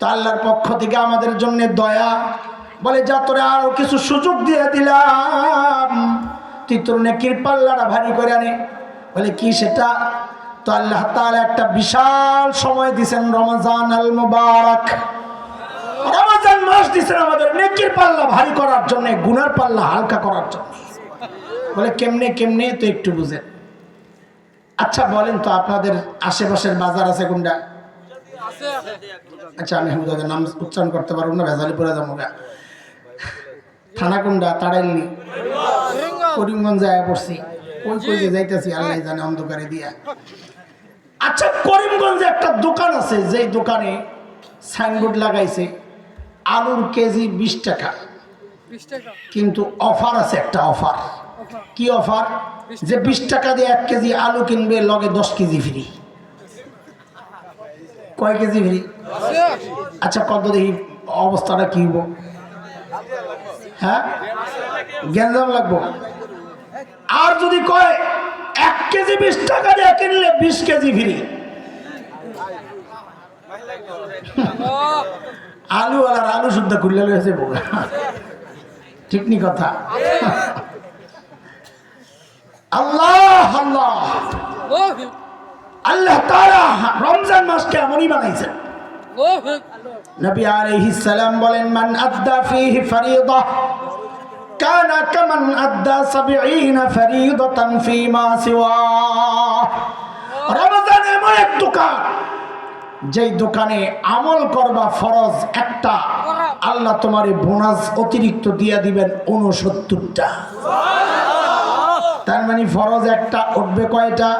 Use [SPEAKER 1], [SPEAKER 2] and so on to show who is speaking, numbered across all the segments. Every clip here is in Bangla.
[SPEAKER 1] তা আল্লাহর পক্ষ থেকে আমাদের জন্য দয়া, বলে যা তোরে আরো কিছু সুযোগ দিয়ে দিলাম, তুই তোর নেকির পাল্লাটা ভারী করে আনে। বলে কি সেটা? তো আল্লাহ তাআলা একটা বিশাল সময় দিয়েছেন, রমজান আল মুবারক। রমজান মাস দিয়েছেন আমাদের নেকির পাল্লা ভারী করার জন্য, গুনার পাল্লা হালকা করার জন্য। বলে কেমনে কেমনে? তো একটু বুঝেন। আচ্ছা বলেন তো, আপনাদের আশেপাশের বাজার আছে কোনটা? আচ্ছা আমি হুদাকে নাম উচ্চারণ করতে পারবো না, ভেজালি পড়ে যাবো। থানা কোনটা? তাড়াইলনি, করিমগঞ্জ যায় পড়ছি। ওই কই যে যাইতেছি আল্লাহ জানে, অন্ধকারে দিয়া। আচ্ছা করিমগঞ্জে একটা দোকান আছে, যেই দোকানে সাইনবোর্ড লাগাইছে আলুর কেজি 20 টাকা, কিন্তু অফার আছে একটা অফার। কি অফার? যে 20 টাকা দিয়ে 1 কেজি আলু কিনবে, লগে 10 কেজি ফ্রি। কয় কেজি ফ্রি? আচ্ছা কত দেখি অবস্থাটা কি হবো? হ্যাঁ গ্যাঞ্জাম লাগবো। আর যদি কয় 1 কেজি 20 টাকা দিয়ে কিনলে 20 কেজি ফ্রি, আলু আর আলু শুদ্ধ খুললে হয়েছে বোকা। ঠিক নি কথা? আল্লাহ আল্লাহ আল্লাহ তাআলা রমজান মাসকে এমনই বানাইছেন। নবী আলাইহিস সালাম বলেন, মান আদ্দা ফীহি ফরিয়দা কানা কামান আদ্দা 70 ফরিয়দাতান ফীমা সিওয়া। রমজান এমন এক দোকান, যেই দোকানে আমল করবা ফরজ একটা, আল্লাহ তোমার বোনাস অতিরিক্ত দিয়া দিবেন 69টা। তার মানে ফরজ একটা উঠবে কয়টা?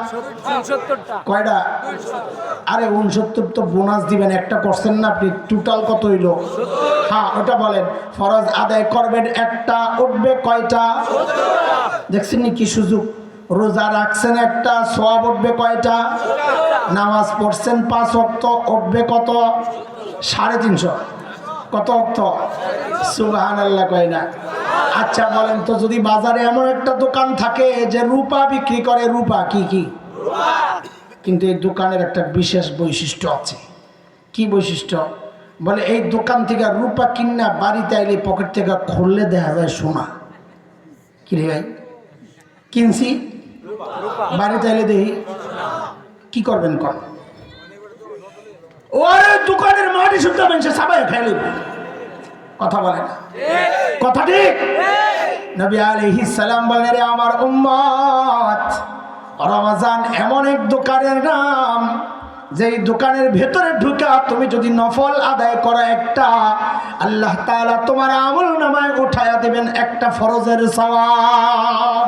[SPEAKER 1] 69টা। কয়টা? আরে 69 তো বোনাস দিবেন, একটা করছেন না আপনি, টোটাল কত হইল? হ্যাঁ ওটা বলেন। ফরজ আদায় করবেন একটা, উঠবে কয়টা? দেখছেন নি কি সুযোগ? রোজা রাখছেন একটা, সওয়াব উঠবে কয়টা? নামাজ পড়ছেন 5 ওয়াক্ত, উঠবে কত? 350। কত ওয়াক্ত? সুবহানাল্লাহ কয় না? আচ্ছা বলেন তো, যদি বাজারে এমন একটা দোকান থাকে যে রূপা বিক্রি করে, রূপা কি কি, কিন্তু এই দোকানের একটা বিশেষ বৈশিষ্ট্য আছে। কি বৈশিষ্ট্য? বলে এই দোকান থেকে রূপা কিনা বাড়িতে আইলে পকেট থেকে খুললে দেখা যায় সোনা। কি রে ভাই, কিনছি বাড়িতে আইলে দেখি, কি করবেন? কর ওরে দোকানের মাটি শুদ্ধ মানুষ সবাই খেলে। কথা বলে না? কথা ঠিক? নবী আলাইহিস সালাম বলেন, রে আমার উম্মত, রমজান এমন এক দোকানের নাম, যেই দোকানের ভেতরে ঢুকা তুমি যদি নফল আদায় করো একটা, আল্লাহ তাআলা তোমার আমল নামায় উঠায়া দিবেন একটা ফরজের সওয়াব।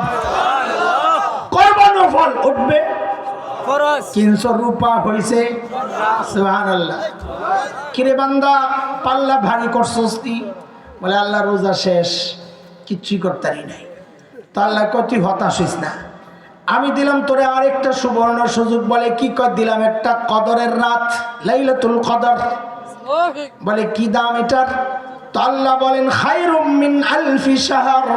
[SPEAKER 1] করবা নফল, উঠবে ফরজ। 300 রূপা হইছে। সুবহানাল্লাহ। কিরে বান্দা পাল্লা ভারী করছস কি? বলে আল্লাহ রোজা শেষ, কিচ্ছুই করতারি নাই। তা আল্লাহ কত হতাশ হইস না, আমি দিলাম তোরে আরেকটা সুবর্ণ সুযোগ। বলে কি কর দিলাম? একটা কদরের রাত, লাইলাতুল কদর। বলে কি দাম এটার? তো আল্লাহ বলেন, খায়রুম মিন আলফি শাহর।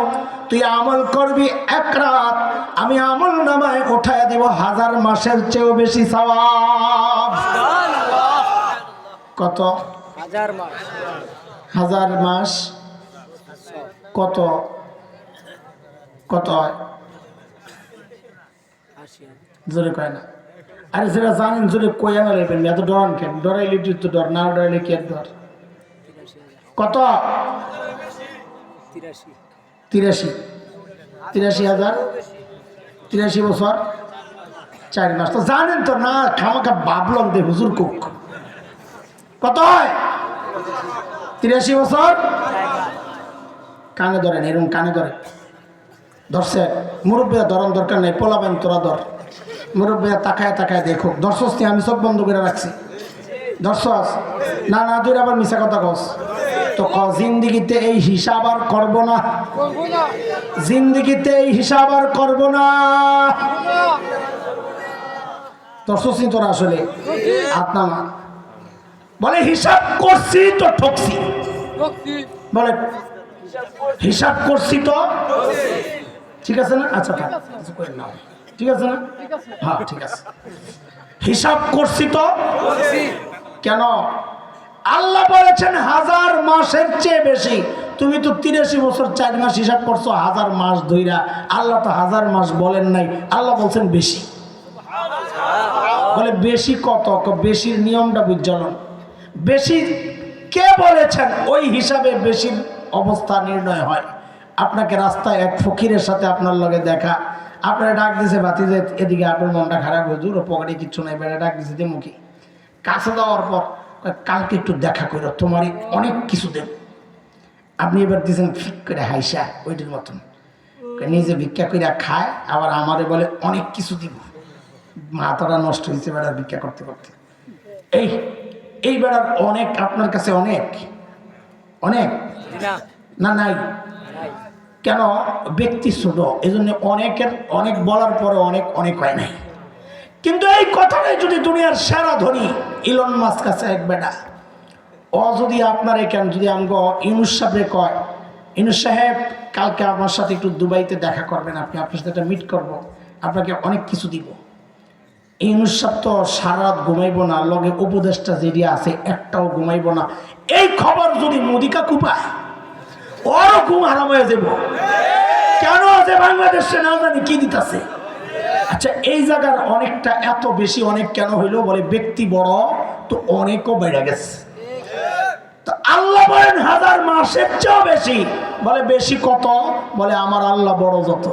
[SPEAKER 1] তুই আমল করবি 1 রাত, আমি আমল নামায় উঠায় দেব 1000 মাসের চেয়েও বেশি সওয়াব। কত? 1000 মাস। 1000 মাস কত? কত হয়? জোরে কয় না? আরে সেটা জানেন, জোরে কয়া না লেবেন, এত ডরান কেন? ডরাইলে তো ডর, না ডরাইলে কি ডর? কত? 83,000। 83 বছর 4 মাস। তো জানেন তো না, খামাখা ভাবলাম দে হুজুর কুক। কত হয়? 83 বছর। কানে ধরেন, এরকম কানে ধরে ধরছে। মুরব্বীরা ধরার দরকার নেই, পোলাবেন তোরা ধর। মুরব্বীরা তাকায় তাকায় দেখো। ধরছস নি? আমি চোখ বন্ধ করে রাখছি। ধরছস না? না তুই আবার মিশা কথা কস তো। জিন্দিগিতে এই হিসাব আর করবো না, জিন্দিগিতে এই হিসাব আর করবো না। ধরছস নি তোরা? আসলে আপনার বলে হিসাব করছি তো ঠকছি। বলে হিসাব করছি তো, ঠিক আছে না? আচ্ছা থাক, কিছু করেন না, ঠিক আছে না? হ্যাঁ ঠিক আছে। হিসাব করছি তো কেন? আল্লাহ বলেছেন 1000 মাসের চেয়ে বেশি। তুমি তো 83 বছর 4 মাস হিসাব করছো 1000 মাস ধইরা। আল্লাহ তো 1000 মাস বলেন নাই, আল্লাহ বলছেন বেশি। বলে বেশি কত? বেশির নিয়মটা বুঝলেন? বেশি কে বলেছেন ওই হিসাবে বেশির অবস্থা নির্ণয় হয়। আপনাকে রাস্তায় এক ফকিরের সাথে আপনার লগে দেখা, আপনারা ডাক দিছে বাতি যে এদিকে, আপনার মনটা খারাপ হয়ে দূর পকেটে কিচ্ছু নাই, বেড়া ডাক দিছে মুখে কাছে দেওয়ার পর কালকে একটু দেখা করো, তোমারই অনেক কিছু দেব। আপনি এবার দিয়েছেন ফিক করে হাইসা ওইটির মতন, নিজে ভিক্ষা করে খায়, আবার আমারে বলে অনেক কিছু দিব। মাথাটা নষ্ট হয়েছে বেড়ার ভিক্ষা করতে করতে। এই বেড়ার অনেক আপনার কাছে অনেক অনেক না নাই কেন? ব্যক্তি ছোট, এই জন্য অনেকের অনেক বলার পরে অনেক অনেক হয় নাই। কিন্তু এই কথাটাই যদি দুনিয়ার সেরা ধনী ইলন মাস্ক কাছে এক বেটা, ও যদি আপনার এখান যদি আমগো ইউনুস সাহেবরে কয়, ইউনুস সাহেব কালকে আমার সাথে একটু দুবাইতে দেখা করবেন, আপনার সাথে একটা মিট করবো, আপনাকে অনেক কিছু দিব। ইউনুস সাহেব তো সারা রাত ঘুমাইবো না, লগে উপদেশটা যেটি আছে একটাও ঘুমাইবো না। এই খবর যদি মোদিকা কুপায়, ওরও ঘুম হারাম হয়ে যাব। কেন? যে বাংলাদেশে না জানি কি দিতেছে। আচ্ছা, এই জায়গার অনেকটা এত বেশি অনেক কেন হইলো? বলে ব্যক্তি বড় তো অনেকও বেড়ে গেছে। তো আল্লাহ বলেন 1000 মাসের চেয়েও বেশি। বলে বেশি কত? বলে আমার আল্লাহ বড় যত।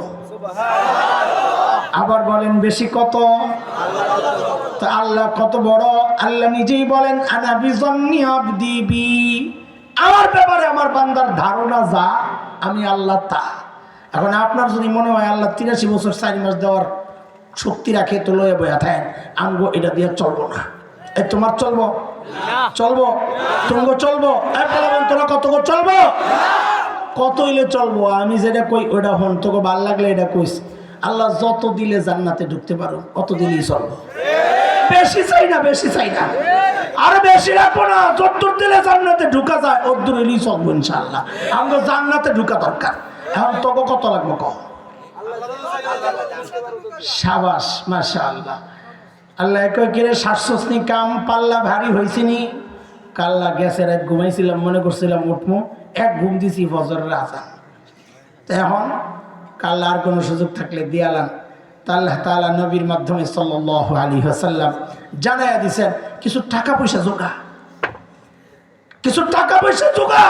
[SPEAKER 1] আবার বলেন বেশি কত? তো আল্লাহ কত বড়? আল্লাহ নিজেই বলেন আনা বিজন্নি আবদি বি, আমার ব্যাপারে আমার বান্দার ধারণা যা, আমি আল্লাহ তা। এখন আপনার যদি মনে হয় আল্লাহ 83 বছর 4 মাস দেওয়ার শক্তি রাখে, তো লয়ে বয়া থাকেন, আমগো এটা দিয়ে চলবো না। এই তোমার চলবো? চলবো? তুমগো চলবো? তোরা কত চলবো? কত হইলে চলবো? আমি যেটা কই ওটা হন, তোকে ভাল লাগলে এটা কইস। আল্লাহ যত দিলে জান্নাতে ঢুকতে পারো অত দিলেই চলবো। বেশি চাই না, বেশি চাই না, আর বেশি রাখবো না। যতদূর দিলে জান্নাতে ঢুকা যায় অতদূর হইলেই চলবো ইনশাআল্লাহ। আমাকে জান্নাতে ঢুকা দরকার। এখন তোকে কত লাগবো কও? সাবাস, মাশাআল্লাহ। আল্লাহ কই কিরে শ্বাসনি কাম পাল্লা ভারী হয়েছিনি? কাল্লা গ্যাসের এক ঘুমাইছিলাম, মনে করছিলাম উঠবো, এক ঘুম দিছি ফজরের আজান। তো এখন কাল্লা আর কোনো সুযোগ থাকলে দিয়ালাম। তা আল্লাহ তাআলা নবীর মাধ্যমে সাল্লাল্লাহু আলাইহি ওয়াসাল্লাম জানায়া দিয়েছেন কিছু টাকা পয়সা জোগা, কিছু টাকা পয়সা জোগা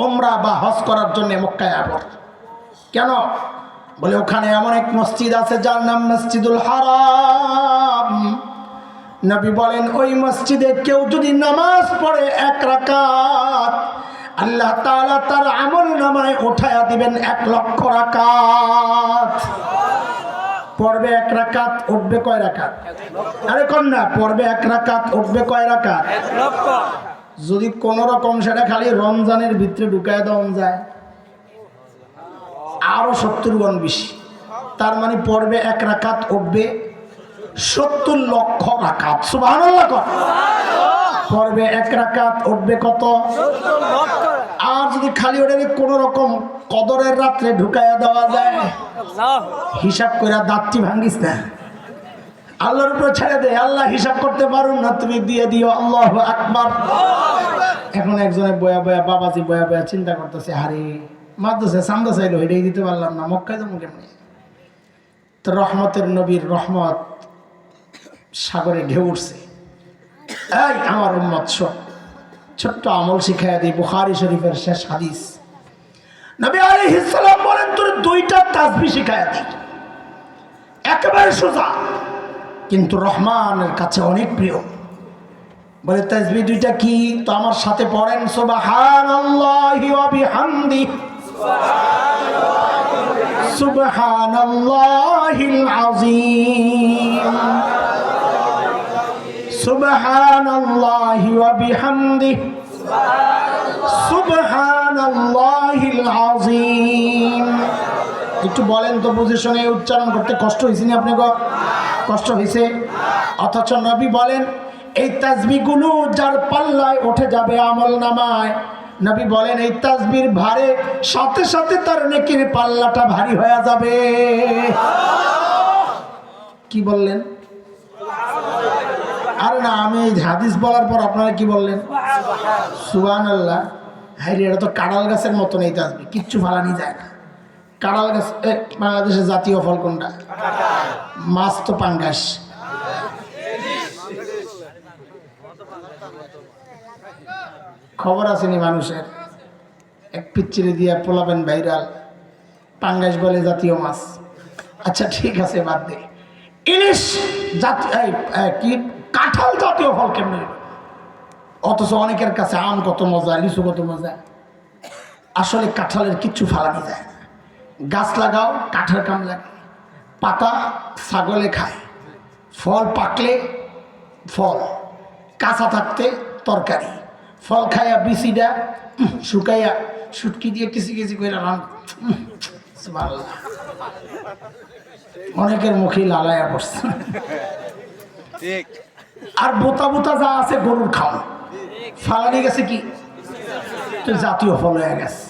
[SPEAKER 1] উমরা বা হজ করার জন্য মক্কায় আবার। কেন? বলে ওখানে এমন এক মসজিদ আছে যার নাম মসজিদুল হারাম। নবী বলেন ওই মসজিদে কেউ যদি নামাজ পড়ে 1 রাকাত, আল্লাহ তাআলা তার আমল নামায় উঠায়া দিবেন 1,00,000 রাকাত। পড়বে 1 রাকাত, উঠবে কয় রাকাত? আরে কন্যা, পড়বে 1 রাকাত, উঠবে কয় রাকাত? 1,00,000। যদি কোন রকম সেটা খালি রমজানের ভিতরে ঢুকায় দেওয়া যায় আরো 70 গুণ বেশি। তার মানে পড়বে 1 রাকাত, উঠবে 70 লক্ষ রাকাত। সুবহানাল্লাহ। পড়বে 1 রাকাত, উঠবে কত? 70 লক্ষ। আর যদি খালি ওটাকে কোন রকম কদরের রাত্রে ঢুকাইয়া দেওয়া যায়, হিসাব করে দাঁতটি ভাঙ্গিস না, আল্লাহর উপর ছেড়ে দে। আল্লাহ হিসাব করতে পারুন না, তুমি দিয়ে দিও। আল্লাহু আকবার। এখন একজনে বয়া বয়া বাবাজি বয়া বয়া চিন্তা করতেছে, হারে মাদ্রাসায় চান্দা চাইলো, এটাই দিতে পারলাম না, মক্কায় যাবো কেমনি? তো রহমতের নবীর রহমত সাগরে ঢেউ উঠছে। এই আমার উম্মত, ছোট্ট আমল শিখাইয়া দিই। বুখারী শরীফের শেষ হাদিস, নবী আলাইহিস সালাম বলেন তোর 2টা তাসবিহ শিখাইয়া দিই, একেবারে সোজা কিন্তু রহমানের কাছে অনেক প্রিয়। বলে তাসবিহ 2টা কি? তো আমার সাথে পড়েন সুবহানাল্লাহি ওয়া বিহামদিহি, সুবহানাল্লাহিল আযীম, সুবহানাল্লাহি ওয়া বিহামদিহি, সুবহানাল্লাহিল আযীম। একটু বলেন তো বুঝে শুনে উচ্চারণ করতে কষ্ট হয়েছে না? আপনাকে কষ্ট হয়েছে? অথচ নবী বলেন এই তাসবিহগুলো যার পাল্লায় উঠে যাবে আমল নামায়, নবী বলেন এই তাসবির ভারে সাথে সাথে তার নেকির পাল্লাটা ভারী হয়ে যাবে। কি বললেন? আরে না, আমি এই হাদিস বলার পর আপনারা কি বললেন? সুবহানাল্লাহ। হ্যাঁ রে, এটা তো কাঁড়াল গাছের মতন এই তাসবিহ, কিচ্ছু ফালানি যায় না। কাঁড়াল গাছ বাংলাদেশের জাতীয় ফল কোনটা? মাছ তো পাঙ্গাস। খবর আসেনি মানুষের, এক পিচ্চিরে দিয়া পোলাবেন ভাইরাল, পাঙ্গাস বলে জাতীয় মাছ। আচ্ছা ঠিক আছে, বাদ দে। ইলিশ জাতীয় কি কাঁঠাল জাতীয় ফল কেমন? অথচ অনেকের কাছে আম কত মজা, লিচু কত মজা। আসলে কাঁঠালের কিচ্ছু ফালানি যায় না। গাছ লাগাও, কাঠের কাম লাগে। পাতা ছাগলে খায়, ফল পাকলে ফল, কাঁচা থাকতে তরকারি, ফল খাইয়া বিচিটা শুকাইয়া শুটকি দিয়ে কিসি কিসি করে অনেকের মুখে লালাইয়া পড়ছে। আর বোতা বোতা যা আছে গরুর খাও, ফালানি গেছে কি জাতীয় ফল হয়ে গেছে।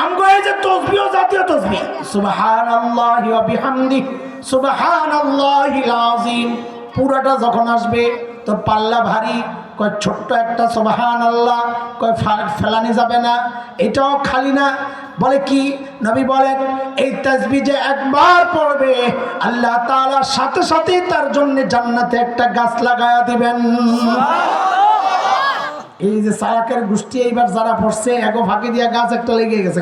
[SPEAKER 1] আমগো এই যে তাসবিহ, জাতীয় তাসবিহ, সুবহানাল্লাহি ওয়া বিহামদিহি সুবহানাল্লাহিল আযীম, পুরাটা যখন আসবে তো পাল্লা ভারী, কয় ছোট্ট একটা সুবহানাল্লাহ, কয় ফেলানি যাবে না, এটাও খালি না। বলে কি? নবী বলেন এই তাসবিহ যে একবার পড়বে আল্লাহ তাআলা সাথে সাথে তার জন্য জান্নাতে একটা গাছ লাগায়া দিবেন। এই যে সারাকের গোষ্ঠী এইবার যারা পড়ছে এগো ফাঁকি দিয়া গাছ একটা লেগে গেছে,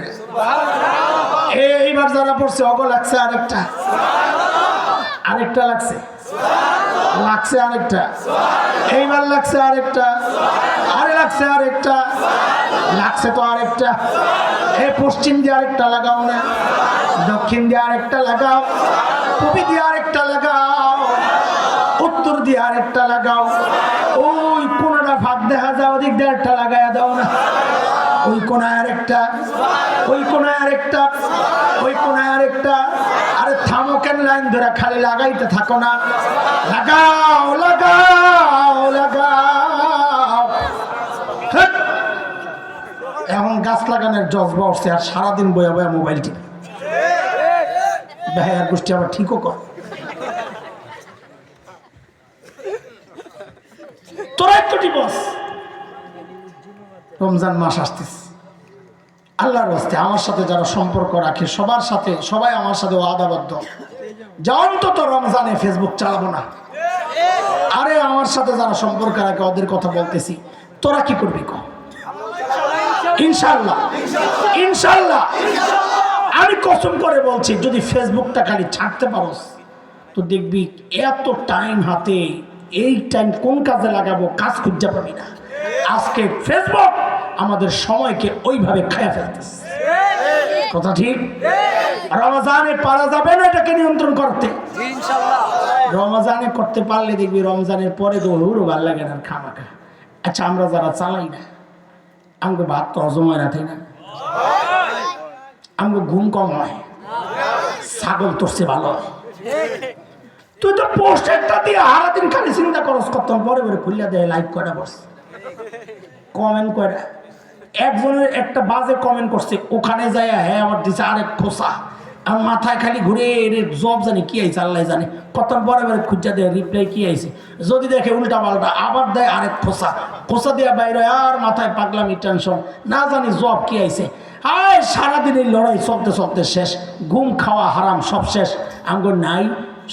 [SPEAKER 1] এইবার যারা পড়ছে অগো লাগছে আরেকটা, আরেকটা লাগছে, লাগছে আরেকটা, এইবার লাগছে আরেকটা, আরে লাগছে আরেকটা, লাগছে তো আরেকটা। এই পশ্চিম দিয়ে আরেকটা লাগাও না, দক্ষিণ দিয়ে আরেকটা লাগাও, পূর্ব দিয়ে আরেকটা লাগাও, উত্তর দিয়ে আরেকটা লাগাও, ওই কোনটা ফাঁক দেখা যায় ওদিক দিয়ে একটা লাগাইয়া দাও না, ওই কোনায় আরেকটা, ওই কোনায় আরেকটা, ওই কোনায় আরেকটা। আরে থামো কেন, লাইন ধরে খালি লাগাইতে থাকো না, লাগাও লাগাও লাগাও। এখন গাছ লাগানোর জজবা উঠছে, আর সারাদিন বয়া বয়া মোবাইল টিপে। ভাই আর গোষ্ঠী আবার ঠিকও কর, তোরা একটু টিপস। রমজান মাস আসতেছে, আল্লাহর রাস্তে আমার সাথে যারা সম্পর্ক রাখে সবার সাথে, সবাই আমার সাথে ওয়াদাবদ্ধ যে অন্তত রমজানে ফেসবুক চালাবো না। আরে আমার সাথে যারা সম্পর্ক রাখে ওদের কথা বলতেছি, তোরা কি করবি ক? ইনশাআল্লাহ ইনশাআল্লাহ আমি কসম করে বলছি, যদি ফেসবুকটা খালি ছাড়তে পারোস তো দেখবি এত টাইম হাতে, এই টাইম কোন কাজে লাগাবো কাজ খুঁজে পাবি না। আজকে ফেসবুক আমাদের সময়কে ওইভাবে খায়া ফেলতেছে, কথা ঠিক? রমজানে পারা যাবে না এটাকে নিয়ন্ত্রণ করতে, ইনশাআল্লাহ। রমজানে করতে পারলে দেখবি রমজানের পরে দৌড় ভাল লাগে না খামাখা। আচ্ছা আমরা যারা চালাই না, আমাকে ভাত তো হজম হয় না, তাই না? আমাকে ঘুম কম হয়, ছাগল তোরছে ভালো হয়। তুই তো পোস্ট একটা দিয়ে সারাদিন খালি চিন্তা করস, কত পরে পরে খুলিয়া দেয়, লাইক কয়টা বসে, কমেন্ট কয়টা। একজনের একটা বাজে কমেন্ট করছে, ওখানে যায় হ্যাঁ আবার দিছে আরেক খোসা, আমার মাথায় খালি ঘুরে জব জানি কি আইছে আল্লাহ জানে, কত পরে পরে খুঁজা দেয় রিপ্লাই কি আইছে, যদি দেখে উল্টা পাল্টা আবার দেয় আরেক খোসা, খোসা দিয়ে বাইরে আর মাথায় পাগলামি টেনশন, না জানি জব কি আইছে। আর সারাদিন এই লড়াই চলতে চলতে শেষ, ঘুম খাওয়া হারাম সব শেষ। আমগো নাই,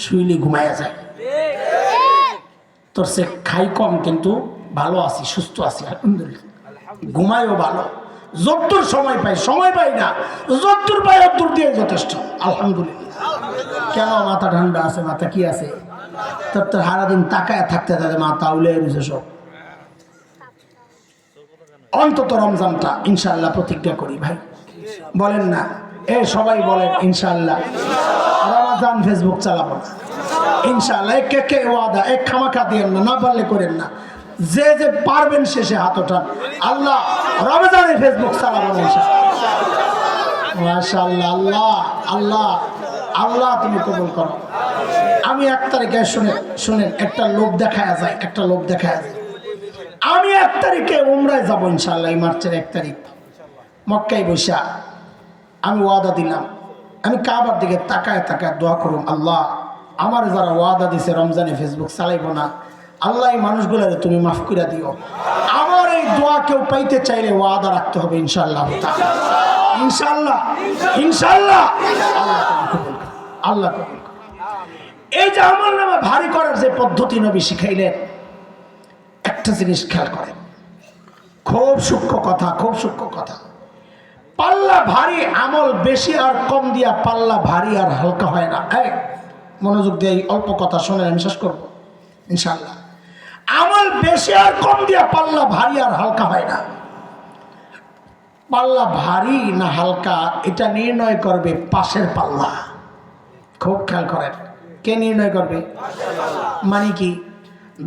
[SPEAKER 1] শুইলে ঘুমাইয়া যায়। তোর সে খাই কম কিন্তু ভালো আছি, সুস্থ আছি আলহামদুলিল্লাহ, ঘুমাইও ভালো, যতদূর সময় পাই, সময় পাই না, যতদূর পাই অতদূর দিয়ে যথেষ্ট আলহামদুলিল্লাহ। কেন মাথা ঠান্ডা আছে, মাথা কি আছে? তোর তো সারাদিন তাকায় থাকতে থাকে, মাথা উলে রয়েছে সব। অন্তত রমজানটা ইনশাআল্লাহ প্রতিজ্ঞা করি ভাই, বলেন না? এ সবাই বলেন ইনশাআল্লাহ রমজান ফেসবুক চালাবো না ইনশাআল্লাহ। কে কে ওয়াদা, এক খামাখা দিয়েন না, না পারলে করেন না, যে যে পারবেন শেষে হাত ওঠান। আল্লাহ রমজানে ফেসবুক চালাবো না ইনশাআল্লাহ। মাশাআল্লাহ, আল্লাহ আল্লাহ আল্লাহ তুমি কবুল করো। আমি 1 তারিখে শুনেন একটা লোভ দেখায়া যায়, একটা লোভ দেখায়া যায়। আমি 1 তারিখে উমরায় যাবো ইনশাআল্লাহ, এই মার্চের 1 তারিখ মক্কায় বসা আমি ওয়াদা দিলাম, আমি কাবার দিকে তাকায় তাকায় দোয়া করুন, আল্লাহ আমার যারা ওয়াদা দিছে রমজানে ফেসবুক চালাইব না, আল্লাহ এই মানুষগুলোরে তুমি মাফ করে দিও। আমার এই দোয়া কেউ পাইতে চাইলে ওয়াদা রাখতে হবে ইনশাআল্লাহ তাআলা, ইনশাআল্লাহ ইনশাআল্লাহ। আল্লাহ কবুল করুন। এই যে আমলনামা ভারী করার যে পদ্ধতি নবী শিখাইলেন, একটা জিনিস খেয়াল করেন, খুব সূক্ষ্ম কথা, খুব সূক্ষ্ম কথা। পাল্লা ভারী আমল বেশি আর কম দিয়া পাল্লা ভারী আর হালকা হয় না। এই মনোযোগ দিয়ে অল্প কথা শুনে আমি শেষ করবো ইনশাআল্লাহ। আমল বেশি আর কম দিয়া পাল্লা ভারী আর হালকা হয় না। পাল্লা ভারী না হালকা এটা নির্ণয় করবে পাশের পাল্লা। খুব খেয়াল করেন, কে নির্ণয় করবে? মানে কি,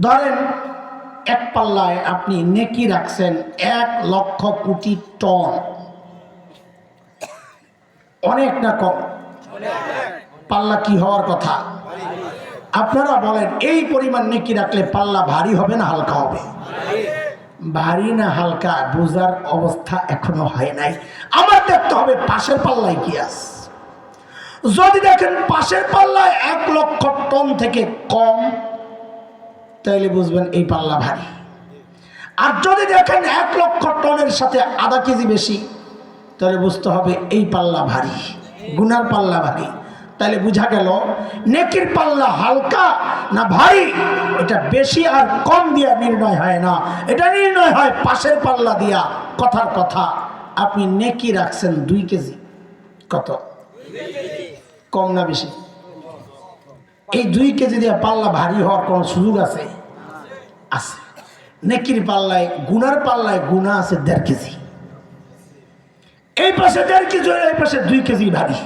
[SPEAKER 1] ধরেন এক পাল্লায় আপনি নেকি রাখছেন 1,00,000 কোটি টন, অনেক না কম? পাল্লা কি হওয়ার কথা? আপনারা বলেন এই পরিমাণ নেকি রাখলে পাল্লা ভারী হবে না হালকা হবে? ভারী না হালকা বোঝার অবস্থা এখনো হয় নাই। আমার দেখতে হবে পাশের পাল্লায় কি আছে। যদি দেখেন পাশের পাল্লায় 1,00,000 টন থেকে কম, তাইলে বুঝবেন এই পাল্লা ভারী। আর যদি দেখেন 1,00,000 টনের সাথে আধা কেজি বেশি, তাহলে বুঝতে হবে এই পাল্লা ভারী, গুনার পাল্লা ভারী। তাহলে বুঝা গেল নেকির পাল্লা হালকা না ভারী এটা বেশি আর কম দিয়া নির্ণয় হয় না, এটা নির্ণয় হয় পাশের পাল্লা দিয়া। কথার কথা, আপনি নেকি রাখছেন 2 কেজি, কত? কম না বেশি? এই 2 কেজি দিয়ে পাল্লা ভারী হওয়ার কোন সুযোগ আছে? আছে। নেকির পাল্লায়, গুনার পাল্লায় গুনাহ আছে 1.5 কেজি। এই পাশে 1.5 কেজি, এই পাশে 2 কেজি ভারী।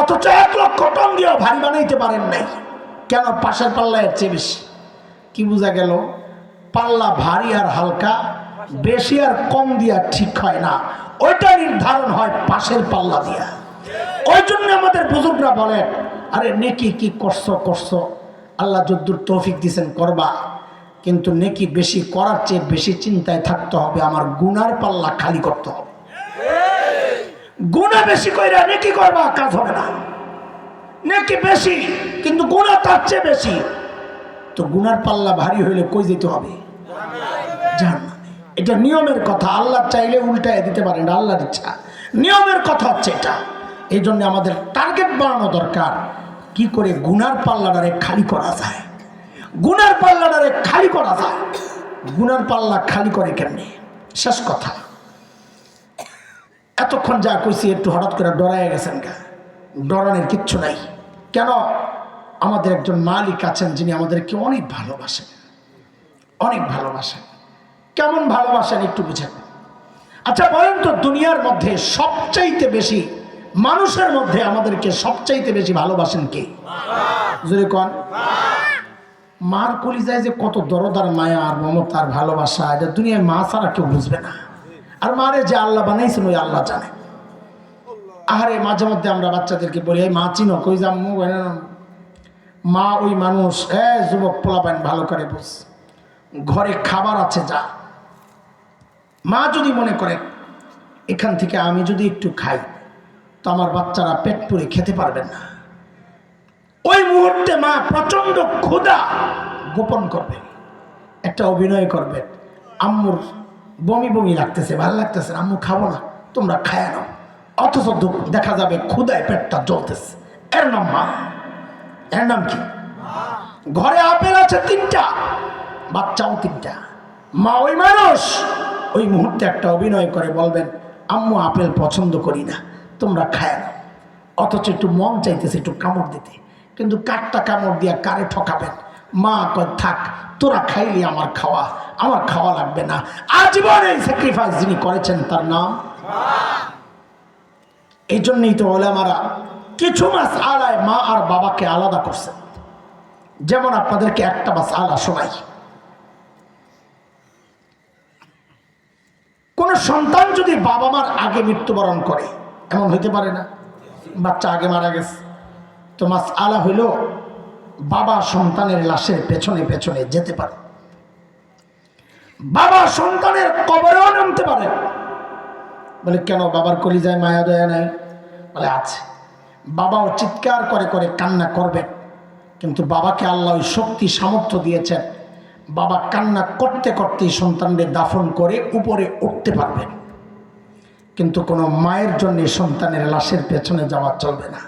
[SPEAKER 1] অথচ 1,00,000 টন দিয়েও ভারী বানাইতে পারেন নাই। কেন? পাশের পাল্লা এর চেয়ে বেশি। কি বোঝা গেল? পাল্লা ভারী আর হালকা বেশি আর কম দিয়া ঠিক হয় না, ওইটা নির্ধারণ হয় পাশের পাল্লা দিয়া। ওই জন্য আমাদের বুজুর্গরা বলেন, আরে নেকি কি করছো আল্লাহ যদ্দুর তৌফিক দিয়েছেন করবা, কিন্তু নেকি বেশি করার চেয়ে বেশি চিন্তায় থাকতে হবে আমার গুনার পাল্লা খালি করতে হবে। গুনাহ বেশি কইরা নেকি করবা, কাজ হবে না। নেকি বেশি কিন্তু গুনাহ তার চেয়ে বেশি, তো গুনার পাল্লা ভারী হইলে কই যেতে হবে? জাহান্নামে। এটা নিয়মের কথা, আল্লাহ চাইলে উল্টায় দিতে পারেন, আল্লাহর ইচ্ছা। নিয়মের কথা হচ্ছে এটা। এই জন্য আমাদের টার্গেট বাড়ানো দরকার, কি করে গুনার পাল্লাটারে খালি করা যায়। গুনার পাল্লাটারে খালি করা যায়। গুনার পাল্লা খালি করে কেমনে? শেষ কথা, এতক্ষণ যা কইছি একটু হঠাৎ করে ডরায় গেছেন গা? ডরানোর কিচ্ছু নাই। কেন? আমাদের একজন মালিক আছেন যিনি আমাদেরকে অনেক ভালোবাসেন, অনেক ভালোবাসেন। কেমন ভালোবাসেন একটু বুঝেন। আচ্ছা বলেন তো, দুনিয়ার মধ্যে সবচাইতে বেশি, মানুষের মধ্যে আমাদেরকে সবচাইতে বেশি ভালোবাসেন কে? যদি কোন মার কলিজায় যে কত দরদার মায়া আর মমতার ভালোবাসা, এটা দুনিয়ায় মা ছাড়া কেউ বুঝবে না। আর মারে যে আল্লাহ বানাইছেন ওই আল্লাহ জানে। আহারে মাঝে মধ্যে আমরা বাচ্চাদেরকে বলি, এই মা চিনো? কই যাম্মু? মা ওই মানুষ। যুবক পোলাপান ভালো করে বুঝ, ঘরে খাবার আছে যা। মা যদি মনে করে এখান থেকে আমি যদি একটু খাই তো আমার বাচ্চারা পেট পুরে খেতে পারবেন না, ওই মুহূর্তে মা প্রচন্ড ক্ষুধা গোপন করবেন, একটা অভিনয় করবেন, আম্মুর বমি বমি লাগতেছে, ভালো লাগতেছে, আম্মু খাবো না, তোমরা খায় নাও। অথচ দেখা যাবে ক্ষুধায় পেটটা জ্বলতেছে। এর নাম মা। এর নাম কি? ঘরে আপেল আছে 3টা, বাচ্চাও 3টা, মা ওই মানুষ। ওই মুহূর্তে একটা অভিনয় করে বলবেন, আম্মু আপেল পছন্দ করি না, তোমরা খায় নাও। অথচ একটু মন চাইতেছে একটু কামড় দিতে, কিন্তু কাঠটা কামড় দিয়া কারে ঠকাবেন? মা কয় থাক, তোরা খাইলি আমার খাওয়া লাগবে না। আজীবন এই স্যাক্রিফাইস যিনি করেছেন তার নাম। এই জন্যই তো ওলামারা কিছু মাসআলায় মা আর বাবাকে আলাদা করছেন। যেমন আপনাদেরকে একটা মাসআলা শোনাই। কোন সন্তান যদি বাবা মার আগে মৃত্যুবরণ করে, এমন হইতে পারে না? বাচ্চা আগে মারা গেছে, তো মাসআলা হইল বাবা সন্তানের লাশের পেছনে পেছনে যেতে পারে, বাবা সন্তানের কবরেও নামতে পারে। বলে কেন? বাবার কলিজায় মায়া দয়া নাই? বলে আছে। বাবাও চিৎকার করে করে কান্না করবে, কিন্তু বাবাকে আল্লাহ ওই শক্তি সামর্থ্য দিয়েছেন, বাবা কান্না করতে করতেই সন্তানদের দাফন করে উপরে উঠতে পারবেন, কিন্তু কোনো মায়ের জন্য সন্তানের লাশের পেছনে যাওয়া চলবে না।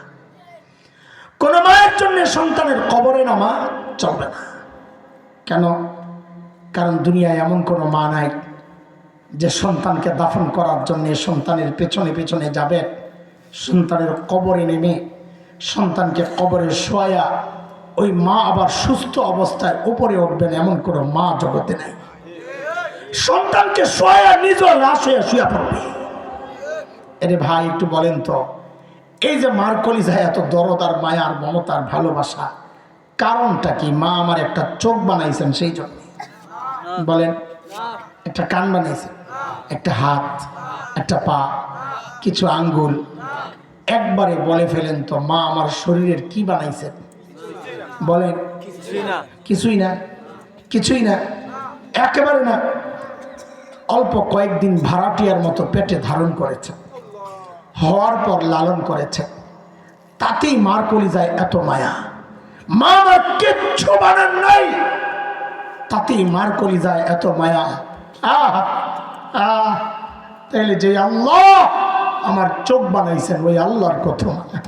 [SPEAKER 1] কোনো মায়ের জন্য সন্তানের কবরে নামা চলবে না। কেন? কারণ দুনিয়ায় এমন কোনো মা নাই যে সন্তানকে দাফন করার জন্য সন্তানের পেছনে পেছনে যাবেন, সন্তানের কবরে নেমে সন্তানকে কবরে শোয়া ওই মা আবার সুস্থ অবস্থায় উপরে উঠবেন, এমন কোনো মা জগতে নাই। সন্তানকে শোয়া নিজ লাশ হয়ে শুয়ে পড়বে। এরে ভাই একটু বলেন তো, এই যে মার কলিজায় এত দরদ আর মায়া আর মমতার ভালোবাসা, কারণটা কি? মা আমার একটা চোখ বানাইছেন সেই জন্য বলেন, একটা কান বানাইছেন, একটা হাত, একটা পা, কিছু আঙ্গুল। একবারে বলে ফেলেন তো, মা আমার শরীরের কি বানাইছেন? বলেন। কিছুই না, কিছুই না, একেবারে না। অল্প কয়েকদিন ভাড়াটিয়ার মতো পেটে ধারণ করেছে, হওয়ার পর লালন করেছে, তাতেই মার কলিজায় এত মায়া। মা আমার কিচ্ছু বানান নাই, তাতেই মার কলিজায় এত মায়া। তাইলে যে আল্লাহ আমার চোখ বানাইছেন ওই আল্লাহর কত মায়া,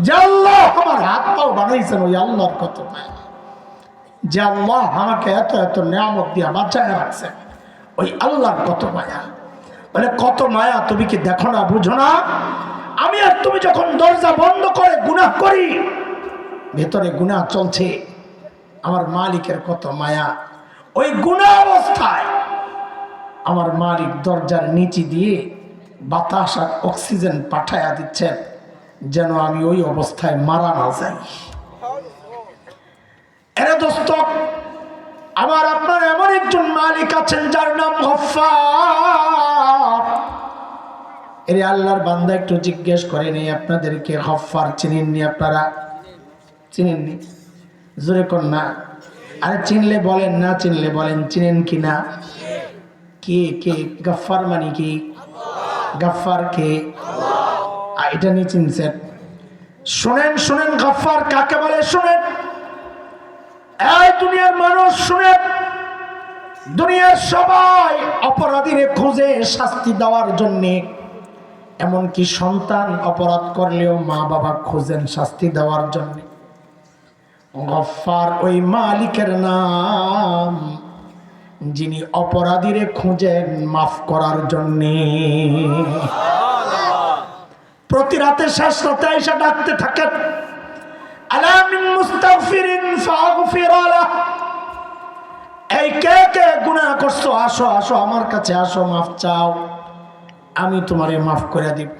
[SPEAKER 1] যে আল্লাহ আমার হাত পাও বানাইছেন ওই আল্লাহর কত মায়া, যে আল্লাহ আমাকে এত এত নিয়ামত দিয়া বাঁচায় রাখছেন ওই আল্লাহর কত মায়া। বলে কত মায়া তুমি কি দেখো না, বুঝো না? আমি আর তুমি যখন দরজা বন্ধ করে গুনাহ করি, ভেতরে গুনাহ চলছে, আমার মালিকের কত মায়া। ওই গুনাহ অবস্থায় আমার মালিক দরজার নিচে দিয়ে বাতাস আর অক্সিজেন পাঠায়া দিচ্ছেন যেন আমি ওই অবস্থায় মারা না যাই। এরে দোস্ত, আমার আপনার এমন একজন মালিক আছেন যার নাম গফফার। এরে আল্লাহর বান্দা একটু জিজ্ঞেস করে নেই আপনাদেরকে, গফফার চিনেননি? আপনারা চিনেননি? জোরে কোন না। আরে চিনলে বলেন, না চিনলে বলেন চিনেন কি না? কে কে? গফফার মানে কি? গফফার কে? এটা নিয়ে চিনছেন? শুনেন শুনেন, গফফার কাকে বলে শুনেন। এই দুনিয়ার মানুষ শুনেন, দুনিয়ার সবাই অপরাধীরে খুঁজে শাস্তি দেওয়ার জন্যে, এমনকি সন্তান অপরাধ করলেও মা বাবা খোঁজেন শাস্তি দেওয়ার জন্যে। গফফার ওই মালিকের নাম যিনি অপরাধীরে খুঁজেন মাফ করার জন্যে। প্রতি রাতে শেষ রাতে আইসা ডাকতে থাকেন, আলা মিন মুস্তাগফিরিন ফাগফির লাহ। এই কে কে গুনাহ করছো, আসো আসো আমার কাছে আসো, মাফ চাও, আমি তোমারে মাফ করে দিব।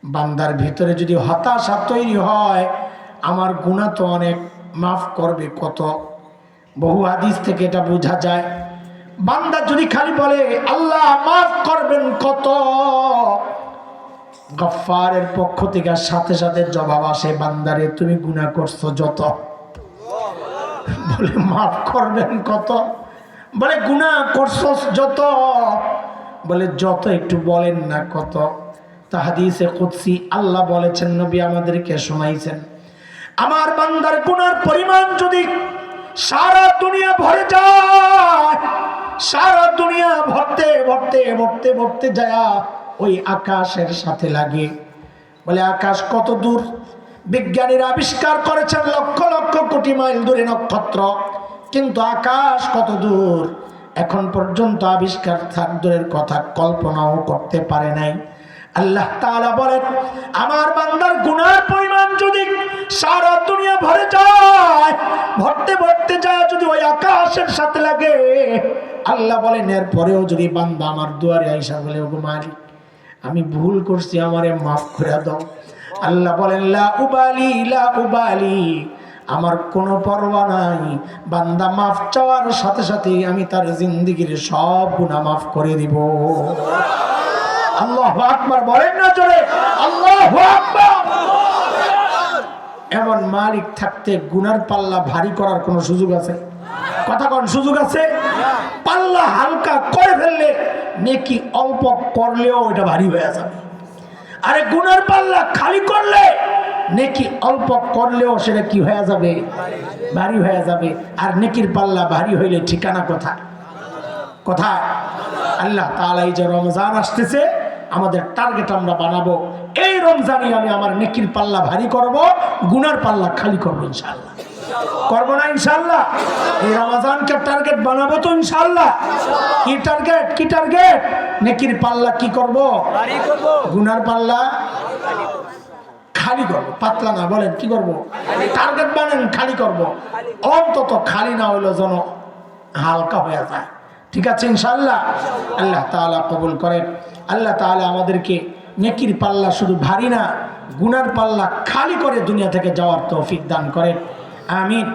[SPEAKER 1] বান্দার ভিতরে যদি হতাশা তৈরি হয়, আমার গুনাহ তো অনেক, মাফ করবে কত। বহু হাদিস থেকে এটা বোঝা যায়। বান্দা যদি খালি বলে আল্লাহ মাফ করবেন কত, গফফারের পক্ষ থেকে সাথে সাথে জবাব আসে, বান্দারে তুমি গুনাহ করছো যত। বলে মাফ করবেন কত? বলে গুনাহ করছো যত। বলে যত একটু বলেন না কত। তা হাদিসে কুদসি আল্লাহ বলেছেন, নবী আমাদেরকে শোনাইছেন, আমার বান্দার গুনার পরিমাণ যদি সারা দুনিয়া ভরে যায়, সারা দুনিয়া ভরতে ভরতে ভরতে ভরতে যায় ওই আকাশের সাথে লাগে। বলে আকাশ কত দূর? বিজ্ঞানীরা আবিষ্কার করেছেন লক্ষ লক্ষ কোটি মাইল দূরে নক্ষত্র, কিন্তু আকাশ কত দূর এখন পর্যন্ত আবিষ্কার থাক দূরের কথা কল্পনাও করতে পারে নাই। আল্লাহ তাআলা বলেন, আমার বান্দার গুনার পরিমাণ যদি সারা দুনিয়া ভরে যায়, ভরতে ভরতে যায় যদি ওই আকাশের সাথে লাগে, আল্লাহ বলেন এরপরেও যদি বান্দা আমার দুয়ারে আইসা বলে, ওগো মালিক আমি ভুল করছি, আমারে মাফ করে দাও, আল্লাহ বলেন লা উবালি লা উবালি, আমার কোনো পরোয়া নাই। বান্দা মাফ চাওয়ার সাথে সাথে আমি তার জিন্দেগির সব গুনাহ মাফ করে দিব। আল্লাহু আকবার বলেন না জোরে, আল্লাহু আকবার। এমন মালিক থাকতে গুনার পাল্লা ভারী করার কোনো সুযোগ আছে? কথা কোন সুযোগ আছে? পাল্লা হালকা করে ফেললে নেকি অল্প করলেও এটা ভারী হয়ে যাবে। আরে গুনার পাল্লা খালি করলে নেকি অল্প করলেও সেটা কি হয়ে যাবে? ভারী হয়ে যাবে। আর নেকির পাল্লা ভারী হইলে ঠিকানা কোথায়? কোথায়? আল্লাহ তাআলা এই যে রমজান আসতেছে, আমাদের টার্গেট আমরা বানাবো এই রমজানে আমি আমার নেকির পাল্লা ভারী করব, গুনার পাল্লা খালি করব ইনশাআল্লাহ। করবো না ইনশাআল্লাহ? এই রমজানকে টার্গেট বানাবো তো ইনশাআল্লাহ। কি টার্গেট? কি টার্গেট? নেকির পাল্লা কি করব? ভারী করব। গুনার পাল্লা খালি করব। পাতলা না, বলেন কি করব? টার্গেট বানান খালি করব। অন্তত খালি না হইলো যেন হালকা হয়ে যায়। ঠিক আছে ইনশাআল্লাহ? আল্লাহ তাআলা কবুল করেন। আল্লাহ তাআলা আমাদেরকে নেকির পাল্লা শুধু ভারী না, গুনার পাল্লা খালি করে দুনিয়া থেকে যাওয়ার তৌফিক দান করেন। আমিন।